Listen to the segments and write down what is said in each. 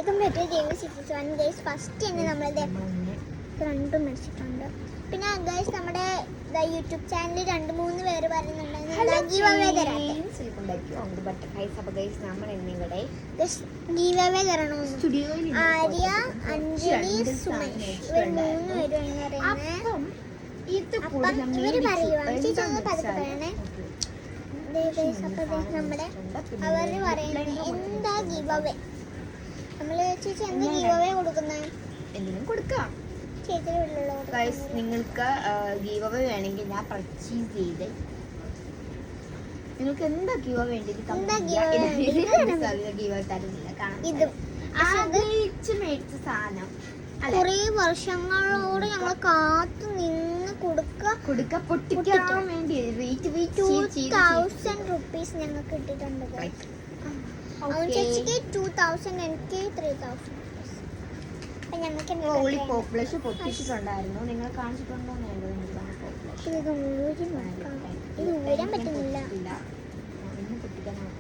Welcome back to JV cities one guys. First തന്നെ നമ്മളിത് രണ്ടും മേടിച്ചിട്ടുണ്ട്. പിന്നെ ഗൈസ് നമ്മുടെ യൂട്യൂബ് ചാനലിൽ 2-3 പേര് പറയുന്നുണ്ടായിരുന്നു ഗീവ് അവേ തരണോ. ആര്യ, അഞ്ജലി, സുമേഷ് ഇവർ 3 പേരുമാണ് പറയുന്നത്. ഇവര് പറയുവാണ് ചേച്ചി ഒന്ന് പതുക്കെ പറയണേ. നമ്മുടെ അവര് പറയുന്നത് എന്താ ഗീവ് അവേ. നമ്മള് ചേച്ചി എന്താ ഗീവ് അവേ കൊടുക്കുന്നത്? എന്തിനും കൊടുക്കാം. നിങ്ങൾക്ക് ഗീവ് അവേ വേണമെങ്കിൽ ഞാൻ പർച്ചേസ് ചെയ്ത് നിങ്ങൾക്ക് എന്താ ഗീവ് അവേ വേണ്ടത് ഗീവ് തരുന്നില്ല. ആഗ്രഹിച്ച് മേടിച്ച സാധനം കുറേ വർഷങ്ങളോട് ഞങ്ങൾ കാത്തു നിന്ന് കൊടുക്ക പൊട്ടിക്കാൻ വേണ്ടി 2000 റുപ്പീസ് ഞങ്ങൾക്ക് കിട്ടിയിട്ടുണ്ട്. ചേച്ചിക്ക് 2000, എനിക്ക് 3000. പോപ്പുലേഷൻ പൊട്ടിച്ചിട്ടുണ്ടായിരുന്നു. നിങ്ങൾ കാണിച്ചിട്ടുണ്ടോ? ഇത് ഊരാൻ പറ്റുന്നില്ല.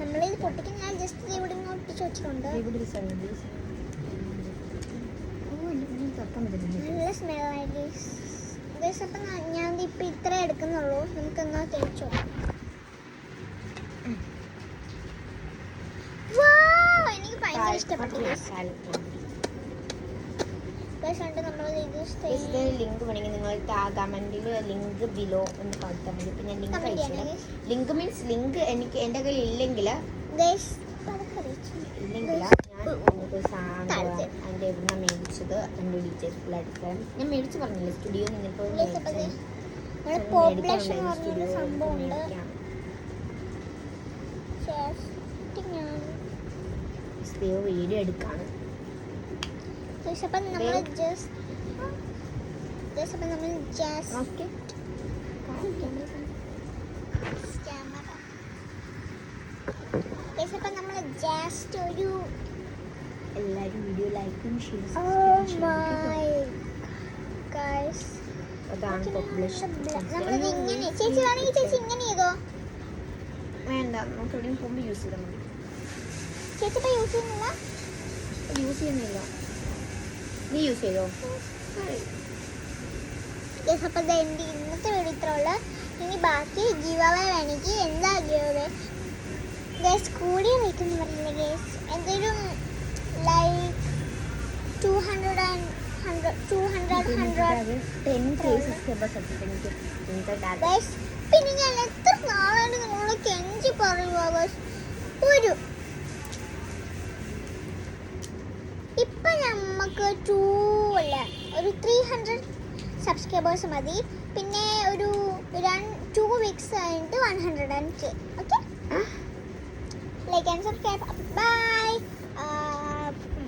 നമ്മളിത് പൊട്ടിക്കാൻ ഞാൻ ജസ്റ്റ് ഇവിടെ ഒട്ടിച്ച് വെച്ചിട്ടുണ്ട്. നല്ല സ്മെല്ലായി. അപ്പം ഞാൻ ഇപ്പം ഇത്ര എടുക്കുന്നുള്ളൂ. നമുക്കെന്നാ തേച്ചോ. എനിക്ക് ഭയങ്കര ഇഷ്ടപ്പെട്ടു. ലിങ്ക് വേണമെങ്കിൽ നിങ്ങൾ കമന്റിൽ ലിങ്ക് ബിലോ എന്ന് കൊടുത്താൽ മതി. ഇപ്പം ഞാൻ ലിങ്ക് അയച്ചിടാം. ലിങ്ക് മീൻസ് ലിങ്ക് എനിക്ക് എൻ്റെ കയ്യിൽ ഇല്ലെങ്കിൽ ഞാൻ സാധനം അതിൻ്റെ എവിടെ മേടിച്ചത് അതിൻ്റെ ഡീറ്റെയിൽസ് ഫുൾ എടുക്കാം. ഞാൻ മേടിച്ച് പറഞ്ഞില്ല സ്റ്റുഡിയോ നിന്നിപ്പോൾ വീഡിയോ എടുക്കാണ്. അപ്പം നമ്മൾ ജസ്റ്റ് ഒരു എല്ലാവരും വീഡിയോ ലൈക്കും അതാണ് പോപ്പുലേഷൻ. ചേച്ചി വേണമെങ്കിൽ ചേച്ചി ഇങ്ങനെ ചെയ്തോ. വേണ്ട, നമുക്ക് എവിടെയും പോകുമ്പോൾ യൂസ് ചെയ്താൽ മതി. ചേച്ചി ഇപ്പം യൂസ് ചെയ്യുന്നില്ല. നീ യൂസ് ചെയ്തോ? അപ്പം എൻ്റെ ഇന്നത്തെ വീഡിയോ ഇത്ര ഉള്ളു. ഇനി ബാക്കി ഗീവ് അവേ വേണമെങ്കിൽ എന്താ ഗീവ് അവേ ഗേസ് കൂടി വയ്ക്കുന്നു പറയില്ല ഗേസ്. എന്തെങ്കിലും ലൈക്ക് 200 പിന്നെ ഞാൻ എത്ര നാളായിട്ട് നിങ്ങളെ കെഞ്ചി പറയുക. ഇപ്പൊ നമുക്ക് 300 സബ്സ്ക്രൈബേഴ്സ് മതി. പിന്നെ ഒരു 2 വീക്സ് കഴിഞ്ഞിട്ട് 100K. Okay, like and subscribe. By.